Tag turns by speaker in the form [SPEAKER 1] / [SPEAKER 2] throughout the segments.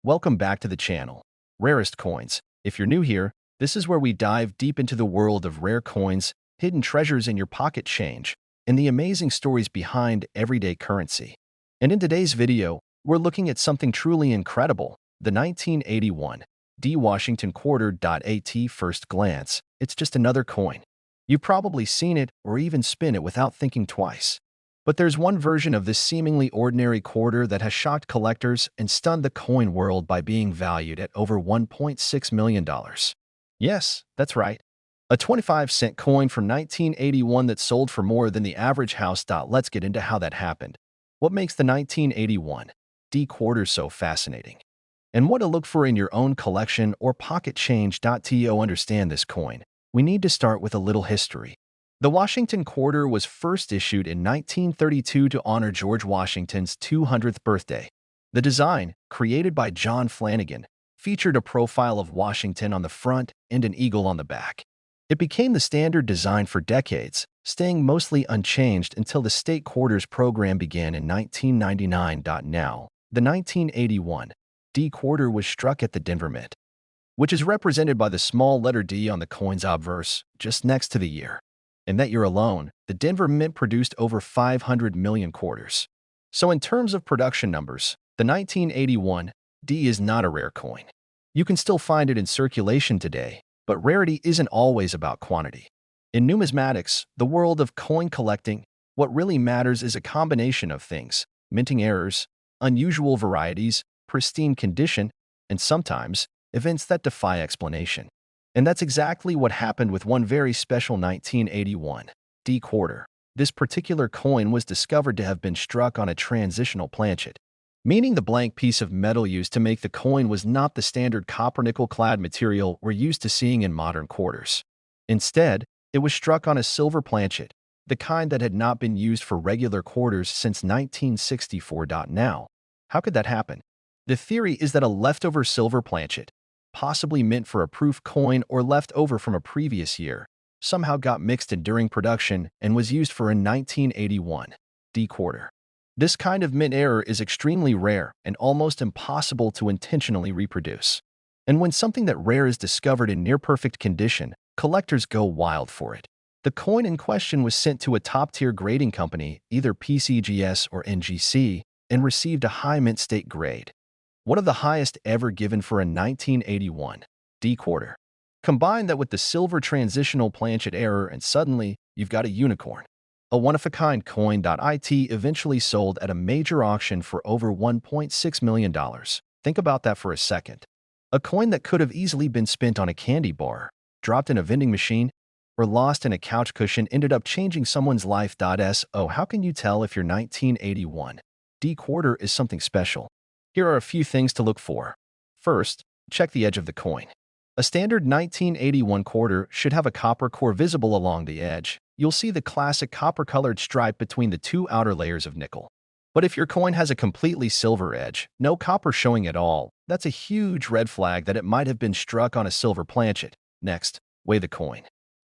[SPEAKER 1] Welcome back to the channel, Rarest Coins. If you're new here, this is where we dive deep into the world of rare coins, hidden treasures in your pocket change, and the amazing stories behind everyday currency. And in today's video, we're looking at something truly incredible, the 1981 D Washington Quarter. At first glance, it's just another coin. You've probably seen it or even spin it without thinking twice. But there's one version of this seemingly ordinary quarter that has shocked collectors and stunned the coin world by being valued at over $1.6 million. Yes, that's right. A 25-cent coin from 1981 that sold for more than the average house. Let's get into how that happened. What makes the 1981 D quarter so fascinating? And what to look for in your own collection or pocket change. To understand this coin, we need to start with a little history. The Washington Quarter was first issued in 1932 to honor George Washington's 200th birthday. The design, created by John Flanagan, featured a profile of Washington on the front and an eagle on the back. It became the standard design for decades, staying mostly unchanged until the state quarters program began in 1999. Now, the 1981 D quarter was struck at the Denver Mint, which is represented by the small letter D on the coin's obverse, just next to the year. In that year alone, the Denver Mint produced over 500 million quarters. So in terms of production numbers, the 1981 D is not a rare coin. You can still find it in circulation today, but rarity isn't always about quantity. In numismatics, the world of coin collecting, what really matters is a combination of things: minting errors, unusual varieties, pristine condition, and sometimes, events that defy explanation. And that's exactly what happened with one very special 1981 D quarter. This particular coin was discovered to have been struck on a transitional planchet, meaning the blank piece of metal used to make the coin was not the standard copper-nickel-clad material we're used to seeing in modern quarters. Instead, it was struck on a silver planchet, the kind that had not been used for regular quarters since 1964. Now, how could that happen? The theory is that a leftover silver planchet, possibly meant for a proof coin or left over from a previous year, somehow got mixed in during production and was used for a 1981 D quarter. This kind of mint error is extremely rare and almost impossible to intentionally reproduce. And when something that rare is discovered in near-perfect condition, collectors go wild for it. The coin in question was sent to a top-tier grading company, either PCGS or NGC, and received a high mint state grade, one of the highest ever given for a 1981 D quarter. Combine that with the silver transitional planchet error and suddenly, you've got a unicorn. A one-of-a-kind coin. It eventually sold at a major auction for over $1.6 million. Think about that for a second. A coin that could have easily been spent on a candy bar, dropped in a vending machine, or lost in a couch cushion ended up changing someone's life. So how can you tell if your 1981 D quarter is something special? Here are a few things to look for. First, check the edge of the coin. A standard 1981 quarter should have a copper core visible along the edge. You'll see the classic copper-colored stripe between the two outer layers of nickel. But if your coin has a completely silver edge, no copper showing at all, that's a huge red flag that it might have been struck on a silver planchet. Next, weigh the coin.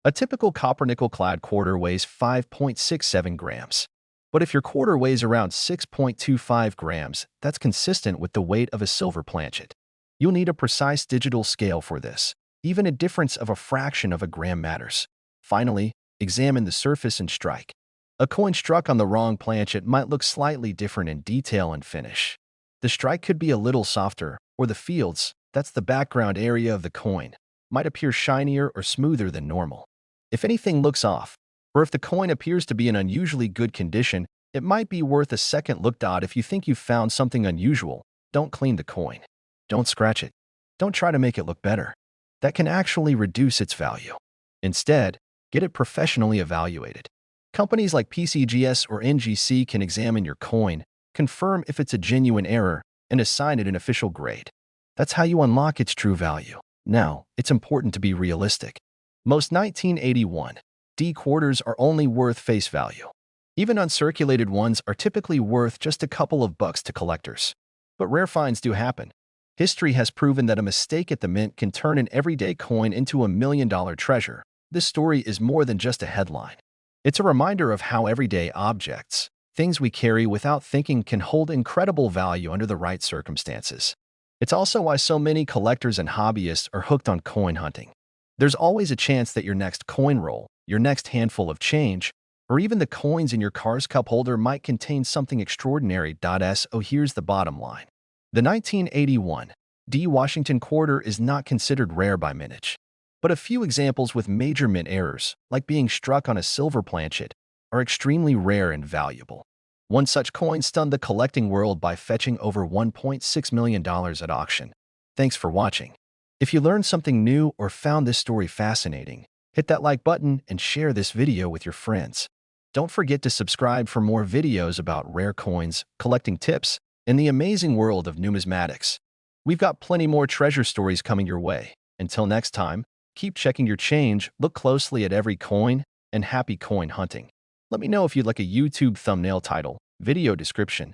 [SPEAKER 1] A typical copper-nickel-clad quarter weighs 5.67 grams. But if your quarter weighs around 6.25 grams, that's consistent with the weight of a silver planchet. You'll need a precise digital scale for this. Even a difference of a fraction of a gram matters. Finally, examine the surface and strike. A coin struck on the wrong planchet might look slightly different in detail and finish. The strike could be a little softer, or the fields, that's the background area of the coin, might appear shinier or smoother than normal. If anything looks off, or if the coin appears to be in unusually good condition, it might be worth a second look. If you think you've found something unusual, don't clean the coin. Don't scratch it. Don't try to make it look better. That can actually reduce its value. Instead, get it professionally evaluated. Companies like PCGS or NGC can examine your coin, confirm if it's a genuine error, and assign it an official grade. That's how you unlock its true value. Now, it's important to be realistic. Most 1981 D quarters are only worth face value. Even uncirculated ones are typically worth just a couple of bucks to collectors. But rare finds do happen. History has proven that a mistake at the mint can turn an everyday coin into a million-dollar treasure. This story is more than just a headline. It's a reminder of how everyday objects, things we carry without thinking, can hold incredible value under the right circumstances. It's also why so many collectors and hobbyists are hooked on coin hunting. There's always a chance that your next coin roll, your next handful of change, or even the coins in your car's cup holder might contain something extraordinary. So here's the bottom line. The 1981 D. Washington quarter is not considered rare by mintage. But a few examples with major mint errors, like being struck on a silver planchet, are extremely rare and valuable. One such coin stunned the collecting world by fetching over $1.6 million at auction. Thanks for watching. If you learned something new or found this story fascinating, hit that like button and share this video with your friends. Don't forget to subscribe for more videos about rare coins, collecting tips, and the amazing world of numismatics. We've got plenty more treasure stories coming your way. Until next time, keep checking your change, look closely at every coin, and happy coin hunting. Let me know if you'd like a YouTube thumbnail title, video description,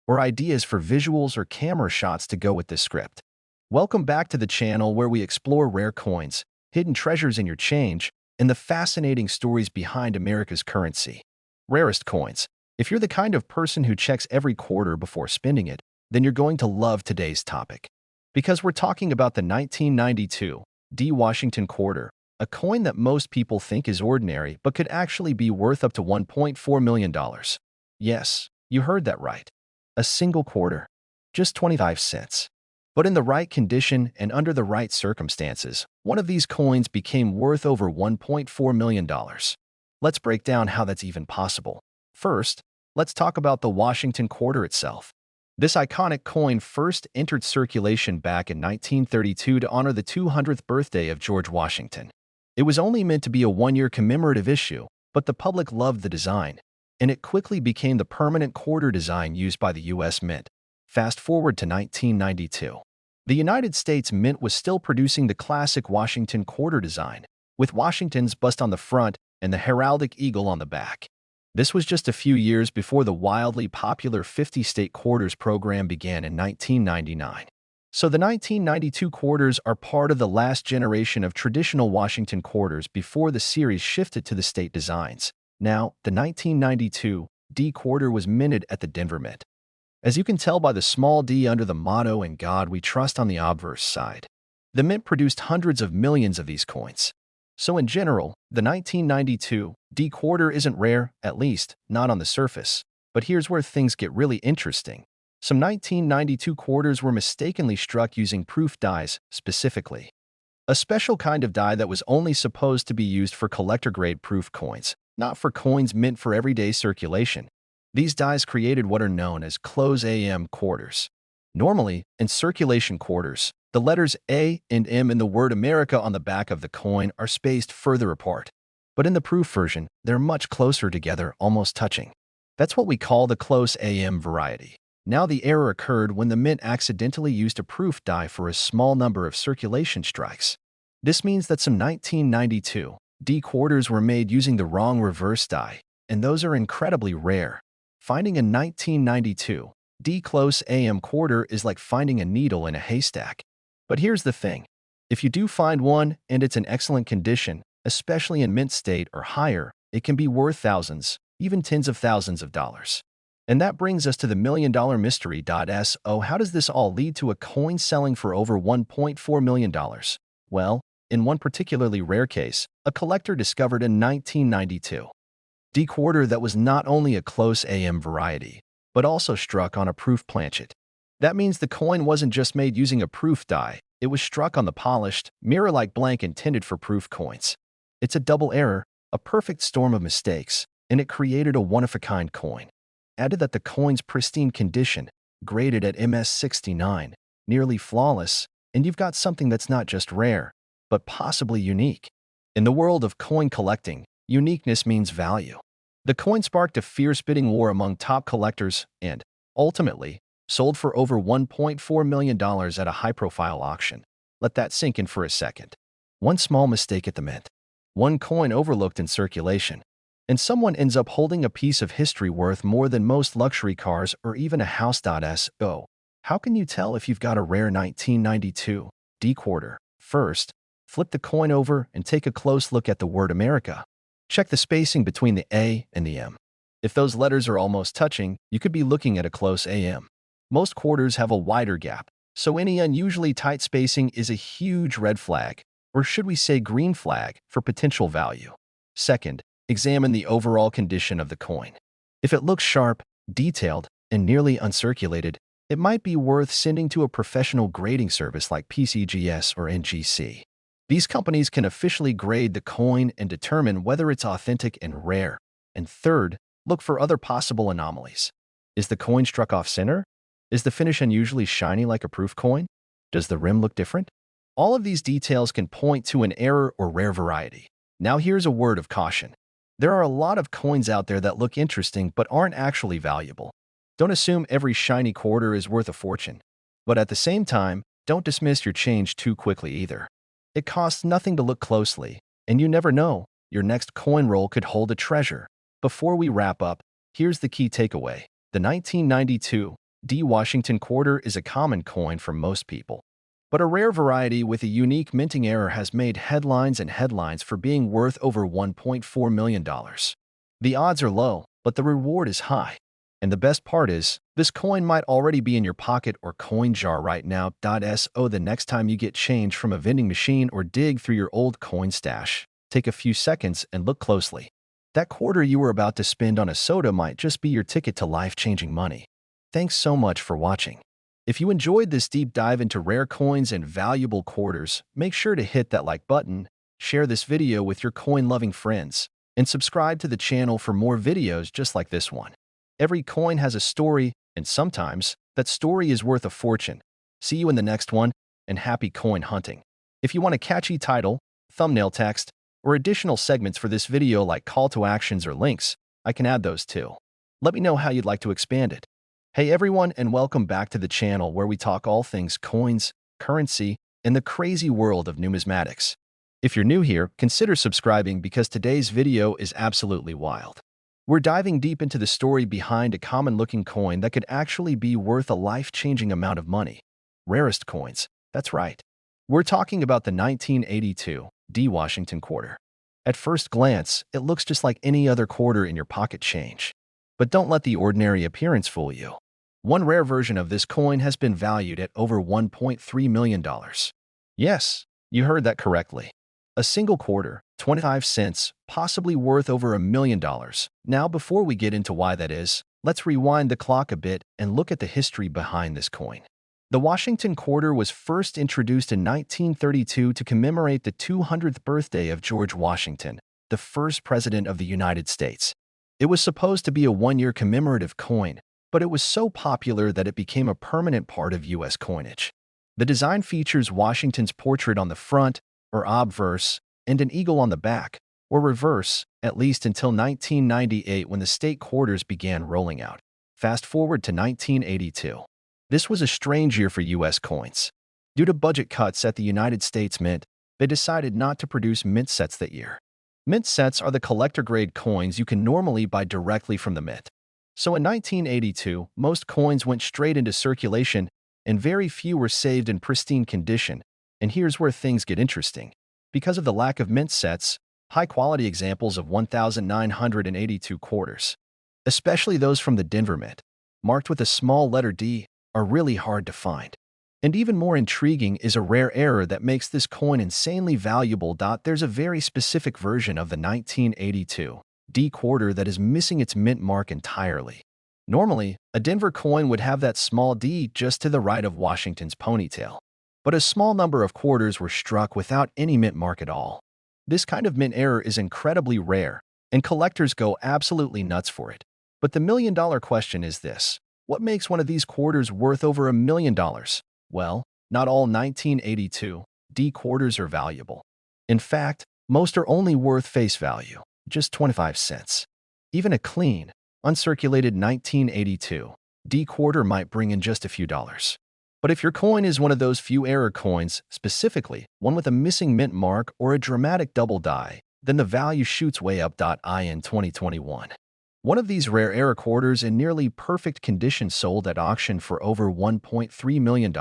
[SPEAKER 1] or ideas for visuals or camera shots to go with this script. Welcome back to the channel where we explore rare coins, hidden treasures in your change, and the fascinating stories behind America's currency. Rarest coins. If you're the kind of person who checks every quarter before spending it, then you're going to love today's topic. Because we're talking about the 1992 D. Washington quarter, a coin that most people think is ordinary but could actually be worth up to $1.4 million. Yes, you heard that right. A single quarter. Just 25 cents. But in the right condition and under the right circumstances, one of these coins became worth over $1.4 million. Let's break down how that's even possible. First, let's talk about the Washington quarter itself. This iconic coin first entered circulation back in 1932 to honor the 200th birthday of George Washington. It was only meant to be a one-year commemorative issue, but the public loved the design, and it quickly became the permanent quarter design used by the U.S. Mint. Fast forward to 1992. The United States Mint was still producing the classic Washington quarter design, with Washington's bust on the front and the heraldic eagle on the back. This was just a few years before the wildly popular 50-state quarters program began in 1999. So the 1992 quarters are part of the last generation of traditional Washington quarters before the series shifted to the state designs. Now, the 1992 D quarter was minted at the Denver Mint. As you can tell by the small d under the motto "In God We Trust" on the obverse side, the Mint produced hundreds of millions of these coins. So in general, the 1992 D quarter isn't rare, at least not on the surface. But here's where things get really interesting. Some 1992 quarters were mistakenly struck using proof dies, specifically a special kind of die that was only supposed to be used for collector-grade proof coins, not for coins meant for everyday circulation. These dies created what are known as close AM quarters. Normally, in circulation quarters, the letters A and M in the word America on the back of the coin are spaced further apart. But in the proof version, they're much closer together, almost touching. That's what we call the close AM variety. Now the error occurred when the Mint accidentally used a proof die for a small number of circulation strikes. This means that some 1992 D quarters were made using the wrong reverse die, and those are incredibly rare. Finding a 1992 D close AM quarter is like finding a needle in a haystack. But here's the thing. If you do find one and it's in excellent condition, especially in mint state or higher, it can be worth thousands, even tens of thousands of dollars. And that brings us to the million-dollar mystery. So how does this all lead to a coin selling for over $1.4 million? Well, in one particularly rare case, a collector discovered a 1992 D quarter that was not only a close AM variety, but also struck on a proof planchet. That means the coin wasn't just made using a proof die, it was struck on the polished, mirror-like blank intended for proof coins. It's a double error, a perfect storm of mistakes, and it created a one-of-a-kind coin. Add to that the coin's pristine condition, graded at MS69, nearly flawless, and you've got something that's not just rare, but possibly unique. In the world of coin collecting, uniqueness means value. The coin sparked a fierce bidding war among top collectors and, ultimately, sold for over $1.4 million at a high-profile auction. Let that sink in for a second. One small mistake at the Mint. One coin overlooked in circulation. And someone ends up holding a piece of history worth more than most luxury cars or even a house. So, how can you tell if you've got a rare 1992 D quarter? First, flip the coin over and take a close look at the word America. Check the spacing between the A and the M. If those letters are almost touching, you could be looking at a close AM. Most quarters have a wider gap, So any unusually tight spacing is a huge red flag, or should we say green flag, for potential value. Second, examine the overall condition of the coin. If it looks sharp, detailed, and nearly uncirculated, it might be worth sending to a professional grading service like PCGS or NGC. These companies can officially grade the coin and determine whether it's authentic and rare. And third, look for other possible anomalies. Is the coin struck off center? Is the finish unusually shiny like a proof coin? Does the rim look different? All of these details can point to an error or rare variety. Now here's a word of caution. There are a lot of coins out there that look interesting but aren't actually valuable. Don't assume every shiny quarter is worth a fortune. But at the same time, don't dismiss your change too quickly either. It costs nothing to look closely, and you never know, your next coin roll could hold a treasure. Before we wrap up, here's the key takeaway. The 1992 D Washington quarter is a common coin for most people. But a rare variety with a unique minting error has made headlines and headlines for being worth over $1.4 million. The odds are low, but the reward is high. And the best part is, this coin might already be in your pocket or coin jar right now. So the next time you get change from a vending machine or dig through your old coin stash, take a few seconds and look closely. That quarter you were about to spend on a soda might just be your ticket to life-changing money. Thanks so much for watching. If you enjoyed this deep dive into rare coins and valuable quarters, make sure to hit that like button, share this video with your coin-loving friends, and subscribe to the channel for more videos just like this one. Every coin has a story, and sometimes that story is worth a fortune. See you in the next one, and happy coin hunting. If you want a catchy title, thumbnail text, or additional segments for this video like call to actions or links, I can add those too. Let me know how you'd like to expand it. Hey everyone, and welcome back to the channel where we talk all things coins, currency, and the crazy world of numismatics. If you're new here, consider subscribing because today's video is absolutely wild. We're diving deep into the story behind a common-looking coin that could actually be worth a life-changing amount of money. Rarest coins, that's right. We're talking about the 1982 D Washington quarter. At first glance, it looks just like any other quarter in your pocket change. But don't let the ordinary appearance fool you. One rare version of this coin has been valued at over $1.3 million. Yes, you heard that correctly. A single quarter, 25 cents, possibly worth over $1 million. Now, before we get into why that is, let's rewind the clock a bit and look at the history behind this coin. The Washington quarter was first introduced in 1932 to commemorate the 200th birthday of George Washington, the first president of the United States. It was supposed to be a one-year commemorative coin, but it was so popular that it became a permanent part of U.S. coinage. The design features Washington's portrait on the front, or obverse, and an eagle on the back, or reverse, at least until 1998 when the state quarters began rolling out. Fast forward to 1982. This was a strange year for U.S. coins. Due to budget cuts at the United States Mint, they decided not to produce mint sets that year. Mint sets are the collector-grade coins you can normally buy directly from the mint. So in 1982, most coins went straight into circulation, and very few were saved in pristine condition. And here's where things get interesting. Because of the lack of mint sets, high-quality examples of 1,982 quarters, especially those from the Denver Mint, marked with a small letter D, are really hard to find. And even more intriguing is a rare error that makes this coin insanely valuable. There's a very specific version of the 1982 D quarter that is missing its mint mark entirely. Normally, a Denver coin would have that small D just to the right of Washington's ponytail. But a small number of quarters were struck without any mint mark at all. This kind of mint error is incredibly rare, and collectors go absolutely nuts for it. But the million-dollar question is this: what makes one of these quarters worth over $1 million? Well, not all 1982 D quarters are valuable. In fact, most are only worth face value, just 25 cents. Even a clean, uncirculated 1982 D quarter might bring in just a few dollars. But if your coin is one of those few error coins, specifically one with a missing mint mark or a dramatic double die, then the value shoots way up. In 2021. One of these rare error quarters in nearly perfect condition sold at auction for over $1.3 million.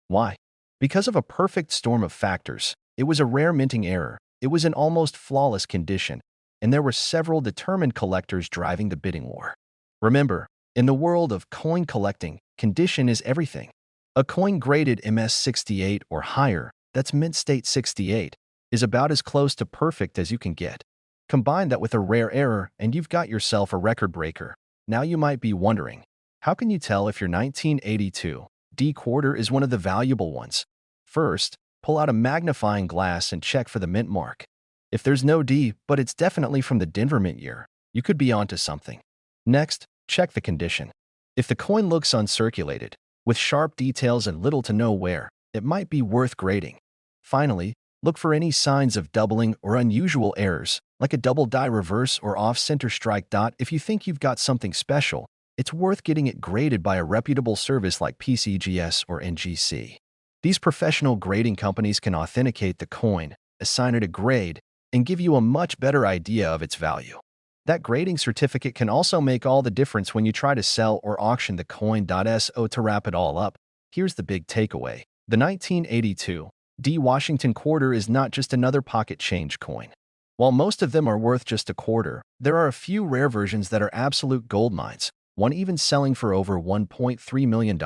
[SPEAKER 1] Why? Because of a perfect storm of factors. It was a rare minting error, it was in almost flawless condition, and there were several determined collectors driving the bidding war. Remember, in the world of coin collecting, condition is everything. A coin graded MS68 or higher, that's mint state 68, is about as close to perfect as you can get. Combine that with a rare error and you've got yourself a record breaker. Now you might be wondering, how can you tell if your 1982 D quarter is one of the valuable ones? First, pull out a magnifying glass and check for the mint mark. If there's no D, but it's definitely from the Denver Mint year, you could be onto something. Next, check the condition. If the coin looks uncirculated, with sharp details and little to no wear, it might be worth grading. Finally, look for any signs of doubling or unusual errors, like a double die reverse or off-center strike dot. If you think you've got something special, it's worth getting it graded by a reputable service like PCGS or NGC. These professional grading companies can authenticate the coin, assign it a grade, and give you a much better idea of its value. That grading certificate can also make all the difference when you try to sell or auction the coin. So to wrap it all up, here's the big takeaway. The 1982 D Washington quarter is not just another pocket change coin. While most of them are worth just a quarter, there are a few rare versions that are absolute gold mines, one even selling for over $1.3 million.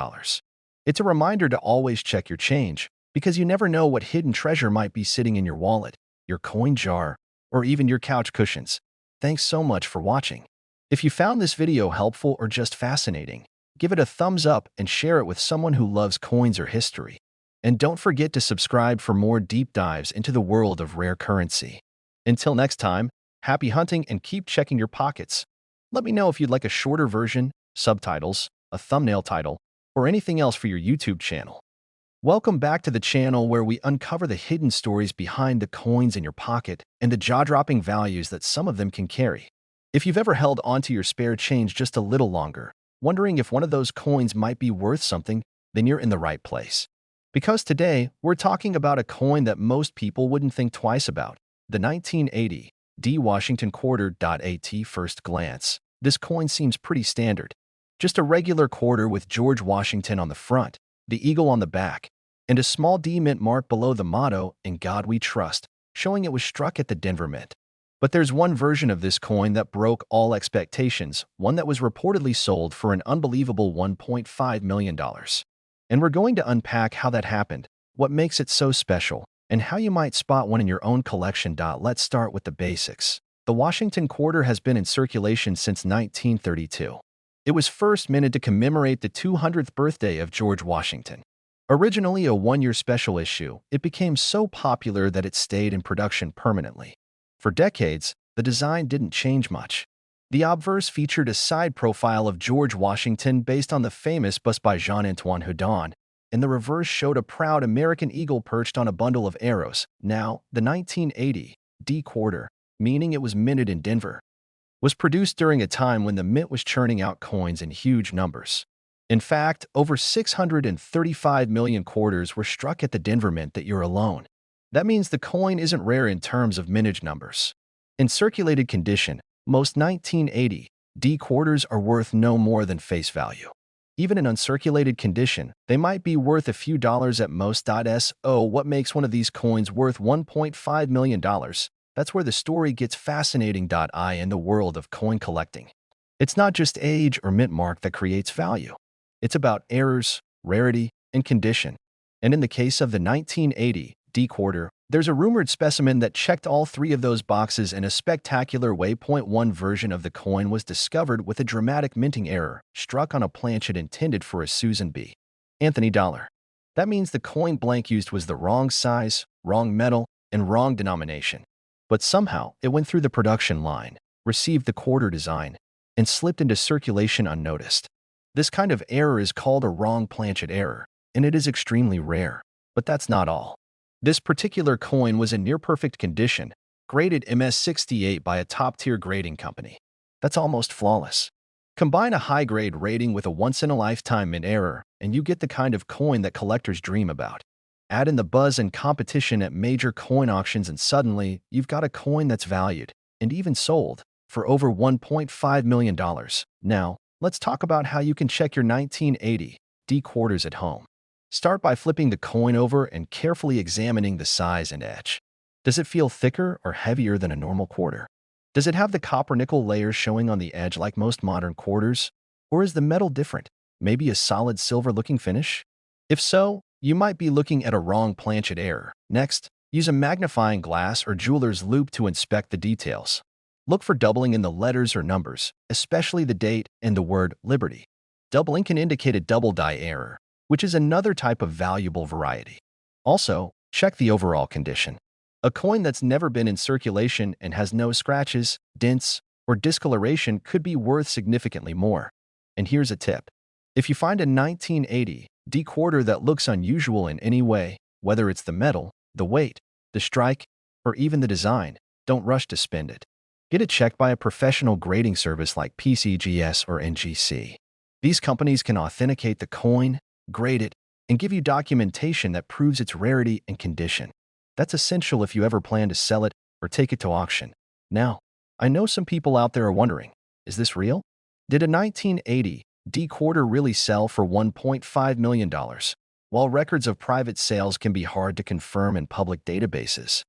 [SPEAKER 1] It's a reminder to always check your change, because you never know what hidden treasure might be sitting in your wallet, your coin jar, or even your couch cushions. Thanks so much for watching. If you found this video helpful or just fascinating, give it a thumbs up and share it with someone who loves coins or history. And don't forget to subscribe for more deep dives into the world of rare currency. Until next time, happy hunting and keep checking your pockets. Let me know if you'd like a shorter version, subtitles, a thumbnail title, or anything else for your YouTube channel. Welcome back to the channel where we uncover the hidden stories behind the coins in your pocket and the jaw-dropping values that some of them can carry. If you've ever held onto your spare change just a little longer, wondering if one of those coins might be worth something, then you're in the right place. Because today, we're talking about a coin that most people wouldn't think twice about, the 1980 D Washington quarter. At first glance, this coin seems pretty standard. Just a regular quarter with George Washington on the front, the eagle on the back, and a small D mint mark below the motto, "In God We Trust," showing it was struck at the Denver Mint. But there's one version of this coin that broke all expectations, one that was reportedly sold for an unbelievable $1.5 million. And we're going to unpack how that happened, what makes it so special, and how you might spot one in your own collection. Let's start with the basics. The Washington quarter has been in circulation since 1932. It was first minted to commemorate the 200th birthday of George Washington. Originally a one-year special issue, it became so popular that it stayed in production permanently. For decades, the design didn't change much. The obverse featured a side profile of George Washington based on the famous bust by Jean-Antoine Houdon, and the reverse showed a proud American eagle perched on a bundle of arrows. Now, the 1980 D quarter, meaning it was minted in Denver, was produced during a time when the mint was churning out coins in huge numbers. In fact, over 635 million quarters were struck at the Denver Mint that year alone. That means the coin isn't rare in terms of mintage numbers. In circulated condition, most 1980 D quarters are worth no more than face value. Even in uncirculated condition, they might be worth a few dollars at most. So what makes one of these coins worth $1.5 million? That's where the story gets fascinating. In the world of coin collecting, it's not just age or mint mark that creates value. It's about errors, rarity, and condition. And in the case of the 1980 D quarter, there's a rumored specimen that checked all three of those boxes in a spectacular way. One version of the coin was discovered with a dramatic minting error, struck on a planchet intended for a Susan B. Anthony dollar. That means the coin blank used was the wrong size, wrong metal, and wrong denomination. But somehow, it went through the production line, received the quarter design, and slipped into circulation unnoticed. This kind of error is called a wrong planchet error, and it is extremely rare. But that's not all. This particular coin was in near-perfect condition, graded MS68 by a top-tier grading company. That's almost flawless. Combine a high-grade rating with a once-in-a-lifetime mint error, and you get the kind of coin that collectors dream about. Add in the buzz and competition at major coin auctions and suddenly, you've got a coin that's valued, and even sold, for over $1.5 million. Now, let's talk about how you can check your 1980 D quarters at home. Start by flipping the coin over and carefully examining the size and edge. Does it feel thicker or heavier than a normal quarter? Does it have the copper-nickel layers showing on the edge like most modern quarters? Or is the metal different, maybe a solid silver-looking finish? If so, you might be looking at a wrong planchet error. Next, use a magnifying glass or jeweler's loupe to inspect the details. Look for doubling in the letters or numbers, especially the date and the word Liberty. Doubling can indicate a double die error, which is another type of valuable variety. Also, check the overall condition. A coin that's never been in circulation and has no scratches, dents, or discoloration could be worth significantly more. And here's a tip. If you find a 1980 D quarter that looks unusual in any way, whether it's the metal, the weight, the strike, or even the design, don't rush to spend it. Get it checked by a professional grading service like PCGS or NGC. These companies can authenticate the coin, grade it, and give you documentation that proves its rarity and condition. That's essential if you ever plan to sell it or take it to auction. Now, I know some people out there are wondering, is this real? Did a 1980 D quarter really sell for $1.5 million? While records of private sales can be hard to confirm in public databases,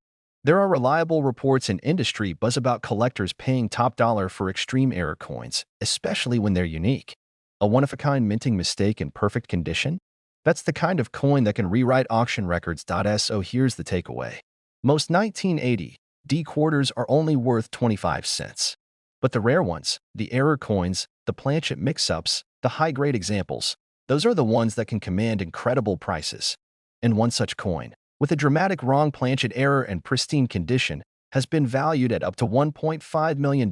[SPEAKER 1] there are reliable reports in industry buzz about collectors paying top dollar for extreme error coins, especially when they're unique. A one-of-a-kind minting mistake in perfect condition? That's the kind of coin that can rewrite auction records. So here's the takeaway. Most 1980 D quarters are only worth 25 cents. But the rare ones, the error coins, the planchet mix-ups, the high-grade examples, those are the ones that can command incredible prices. And one such coin, with a dramatic wrong planchet error and pristine condition, has been valued at up to $1.5 million.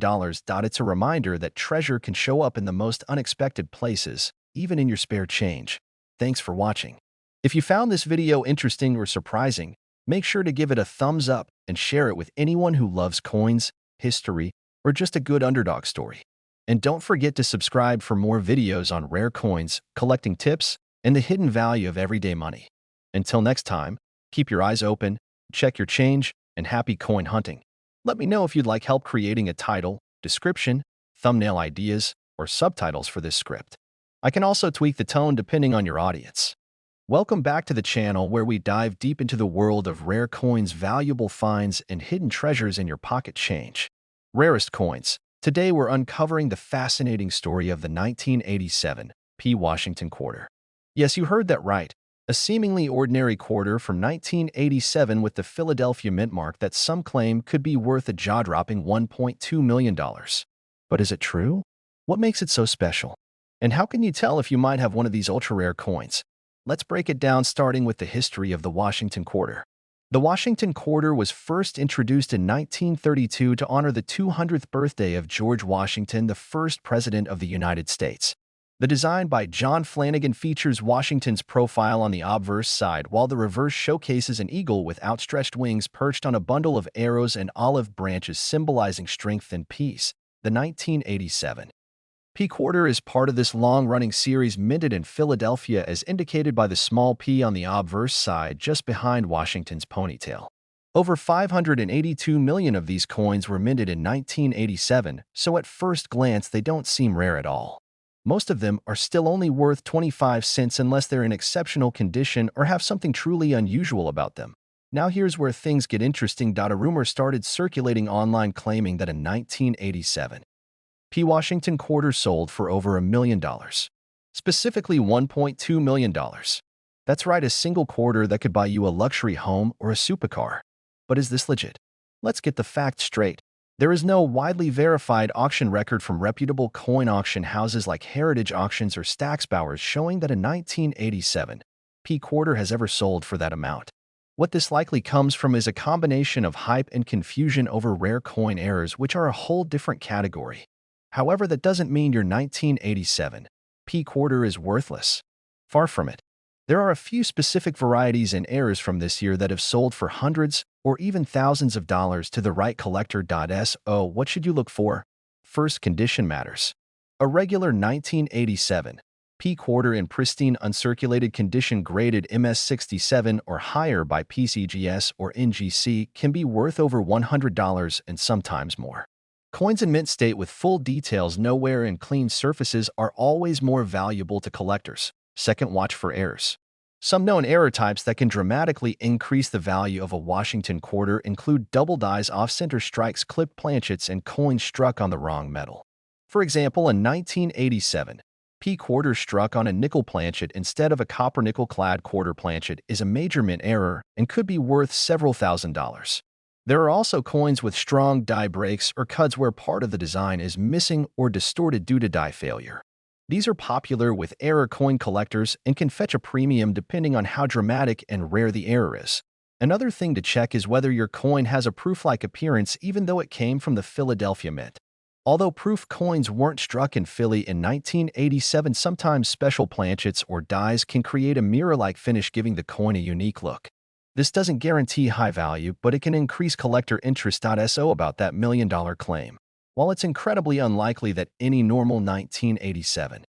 [SPEAKER 1] It's a reminder that treasure can show up in the most unexpected places, even in your spare change. Thanks for watching. If you found this video interesting or surprising, make sure to give it a thumbs up and share it with anyone who loves coins, history, or just a good underdog story. And don't forget to subscribe for more videos on rare coins, collecting tips, and the hidden value of everyday money. Until next time, keep your eyes open, check your change, and happy coin hunting. Let me know if you'd like help creating a title, description, thumbnail ideas, or subtitles for this script. I can also tweak the tone depending on your audience. Welcome back to the channel where we dive deep into the world of rare coins, valuable finds, and hidden treasures in your pocket change. Rarest coins. Today we're uncovering the fascinating story of the 1987 P. Washington quarter. Yes, you heard that right. A seemingly ordinary quarter from 1987 with the Philadelphia mint mark that some claim could be worth a jaw-dropping $1.2 million. But is it true? What makes it so special? And how can you tell if you might have one of these ultra-rare coins? Let's break it down, starting with the history of the Washington quarter. The Washington quarter was first introduced in 1932 to honor the 200th birthday of George Washington, the first president of the United States. The design by John Flanagan features Washington's profile on the obverse side, while the reverse showcases an eagle with outstretched wings perched on a bundle of arrows and olive branches symbolizing strength and peace. The 1987 P quarter is part of this long-running series minted in Philadelphia as indicated by the small P on the obverse side just behind Washington's ponytail. Over 582 million of these coins were minted in 1987, so at first glance they don't seem rare at all. Most of them are still only worth 25 cents unless they're in exceptional condition or have something truly unusual about them. Now here's where things get interesting. A rumor started circulating online claiming that in 1987, P. Washington quarter sold for over $1 million, specifically $1.2 million. That's right, a single quarter that could buy you a luxury home or a supercar. But is this legit? Let's get the facts straight. There is no widely verified auction record from reputable coin auction houses like Heritage Auctions or Stack's Bowers showing that a 1987 P quarter has ever sold for that amount. What this likely comes from is a combination of hype and confusion over rare coin errors, which are a whole different category. However, that doesn't mean your 1987 P quarter is worthless. Far from it. There are a few specific varieties and errors from this year that have sold for hundreds or even thousands of dollars to the right collector. So, what should you look for? First, condition matters. A regular 1987 P quarter in pristine uncirculated condition graded MS67 or higher by PCGS or NGC can be worth over $100 and sometimes more. Coins in mint state with full details, no wear, and clean surfaces are always more valuable to collectors. Second, watch for errors. Some known error types that can dramatically increase the value of a Washington quarter include double dies, off-center strikes, clipped planchets, and coins struck on the wrong metal. For example, a 1987 P quarter struck on a nickel planchet instead of a copper nickel-clad quarter planchet is a major mint error and could be worth several $1,000s. There are also coins with strong die breaks or cuts where part of the design is missing or distorted due to die failure. These are popular with error coin collectors and can fetch a premium depending on how dramatic and rare the error is. Another thing to check is whether your coin has a proof-like appearance even though it came from the Philadelphia Mint. Although proof coins weren't struck in Philly in 1987, sometimes special planchets or dies can create a mirror-like finish, giving the coin a unique look. This doesn't guarantee high value, but it can increase collector interest. So about that $1,000,000 claim. While it's incredibly unlikely that any normal 1987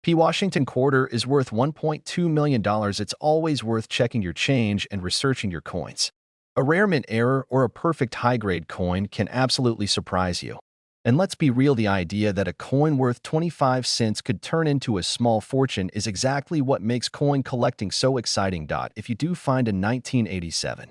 [SPEAKER 1] P Washington quarter is worth $1.2 million, it's always worth checking your change and researching your coins. A rare mint error or a perfect high-grade coin can absolutely surprise you. And let's be real, the idea that a coin worth 25 cents could turn into a small fortune is exactly what makes coin collecting so exciting. If you do find a 1987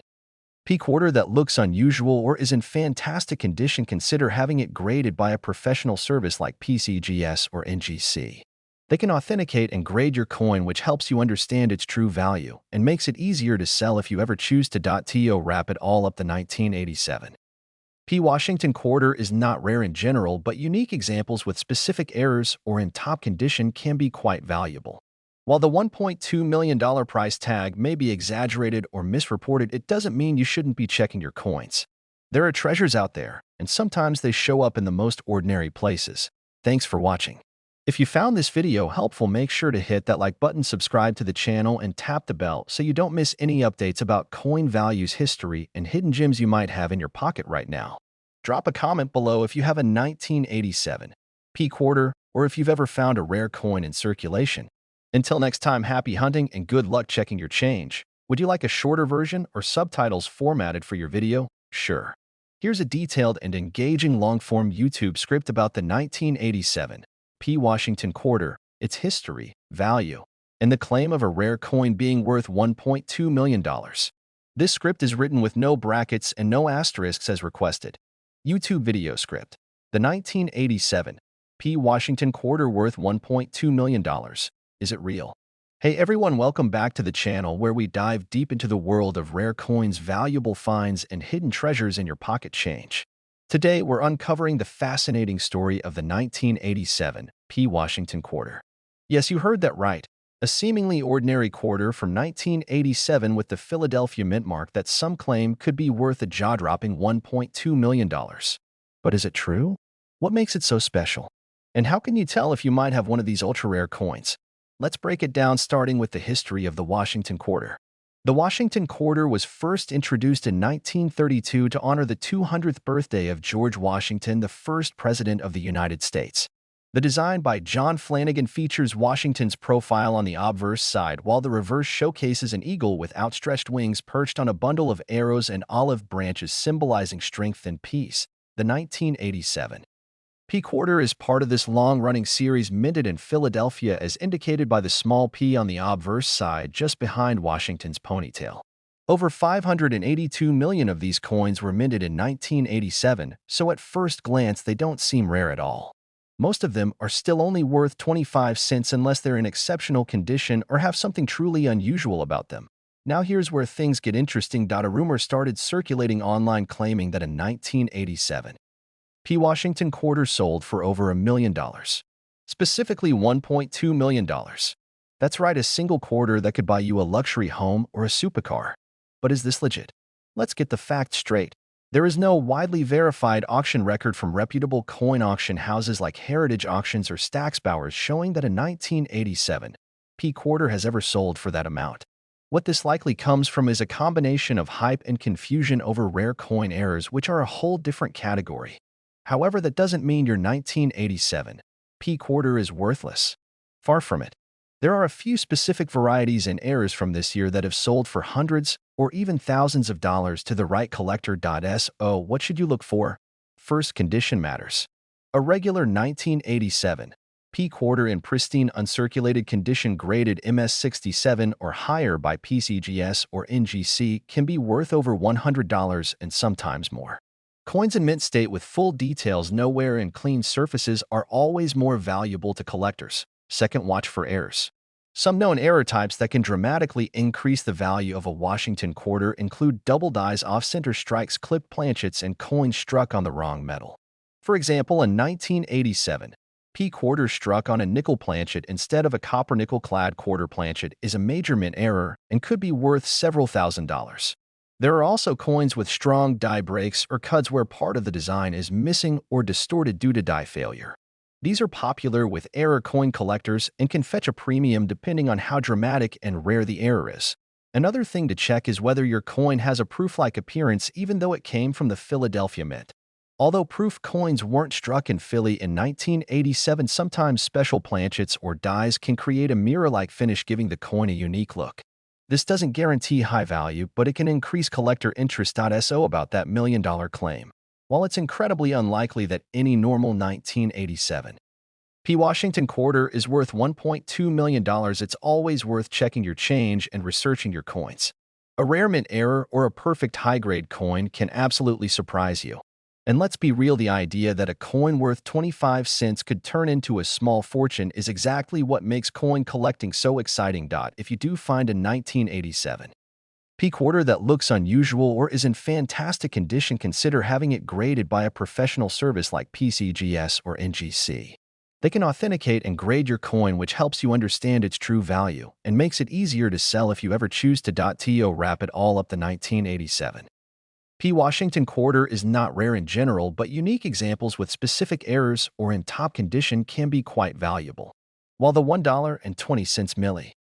[SPEAKER 1] P quarter that looks unusual or is in fantastic condition, consider having it graded by a professional service like PCGS or NGC. They can authenticate and grade your coin, which helps you understand its true value and makes it easier to sell if you ever choose to wrap it all up. The 1987 P Washington quarter is not rare in general, but unique examples with specific errors or in top condition can be quite valuable. While the $1.2 million price tag may be exaggerated or misreported, it doesn't mean you shouldn't be checking your coins. There are treasures out there, and sometimes they show up in the most ordinary places. Thanks for watching. If you found this video helpful, make sure to hit that like button, subscribe to the channel, and tap the bell so you don't miss any updates about coin values, history, and hidden gems you might have in your pocket right now. Drop a comment below if you have a 1987 P quarter or if you've ever found a rare coin in circulation. Until next time, happy hunting and good luck checking your change. Would you like a shorter version or subtitles formatted for your video? Sure. Here's a detailed and engaging long-form YouTube script about the 1987 P Washington quarter, its history, value, and the claim of a rare coin being worth $1.2 million. This script is written with no brackets and no asterisks as requested. YouTube video script. The 1987 P Washington quarter worth $1.2 million. Is it real? Hey everyone, welcome back to the channel where we dive deep into the world of rare coins, valuable finds, and hidden treasures in your pocket change. Today, we're uncovering the fascinating story of the 1987 P Washington quarter. Yes, you heard that right. A seemingly ordinary quarter from 1987 with the Philadelphia Mint mark that some claim could be worth a jaw-dropping $1.2 million. But is it true? What makes it so special? And how can you tell if you might have one of these ultra-rare coins? Let's break it down, starting with the history of the Washington quarter. The Washington quarter was first introduced in 1932 to honor the 200th birthday of George Washington, the first president of the United States. The design by John Flanagan features Washington's profile on the obverse side, while the reverse showcases an eagle with outstretched wings perched on a bundle of arrows and olive branches symbolizing strength and peace. The 1987 P quarter is part of this long-running series minted in Philadelphia, as indicated by the small P on the obverse side just behind Washington's ponytail. Over 582 million of these coins were minted in 1987, so at first glance they don't seem rare at all. Most of them are still only worth 25 cents unless they're in exceptional condition or have something truly unusual about them. Now here's where things get interesting. A rumor started circulating online claiming that a 1987 P Washington quarter sold for over $1 million. Specifically $1.2 million. That's right, a single quarter that could buy you a luxury home or a supercar. But is this legit? Let's get the facts straight. There is no widely verified auction record from reputable coin auction houses like Heritage Auctions or Stack's Bowers showing that a 1987 P quarter has ever sold for that amount. What this likely comes from is a combination of hype and confusion over rare coin errors, which are a whole different category. However, that doesn't mean your 1987 P quarter is worthless. Far from it. There are a few specific varieties and errors from this year that have sold for hundreds or even thousands of dollars to the right collector. So, what should you look for? First, condition matters. A regular 1987 P quarter in pristine uncirculated condition graded MS67 or higher by PCGS or NGC can be worth over $100 and sometimes more. Coins in mint state with full details, nowhere and clean surfaces are always more valuable to collectors. Second, watch for errors. Some known error types that can dramatically increase the value of a Washington quarter include double dies, off-center strikes, clipped planchets, and coins struck on the wrong metal. For example, a 1987 P quarter struck on a nickel planchet instead of a copper nickel-clad quarter planchet is a major mint error and could be worth several $1,000s. There are also coins with strong die breaks or cuts where part of the design is missing or distorted due to die failure. These are popular with error coin collectors and can fetch a premium depending on how dramatic and rare the error is. Another thing to check is whether your coin has a proof-like appearance even though it came from the Philadelphia Mint. Although proof coins weren't struck in Philly in 1987, sometimes special planchets or dies can create a mirror-like finish, giving the coin a unique look. This doesn't guarantee high value, but it can increase collector interest. So about that million-dollar claim. While it's incredibly unlikely that any normal 1987 P Washington quarter is worth $1.2 million, it's always worth checking your change and researching your coins. A rare mint error or a perfect high-grade coin can absolutely surprise you. And let's be real, the idea that a coin worth 25 cents could turn into a small fortune is exactly what makes coin collecting so exciting. If you do find a 1987 P quarter that looks unusual or is in fantastic condition, consider having it graded by a professional service like PCGS or NGC. They can authenticate and grade your coin, which helps you understand its true value and makes it easier to sell if you ever choose to. To wrap it all up, the 1987 P Washington quarter is not rare in general, but unique examples with specific errors or in top condition can be quite valuable. While the $1.20 milli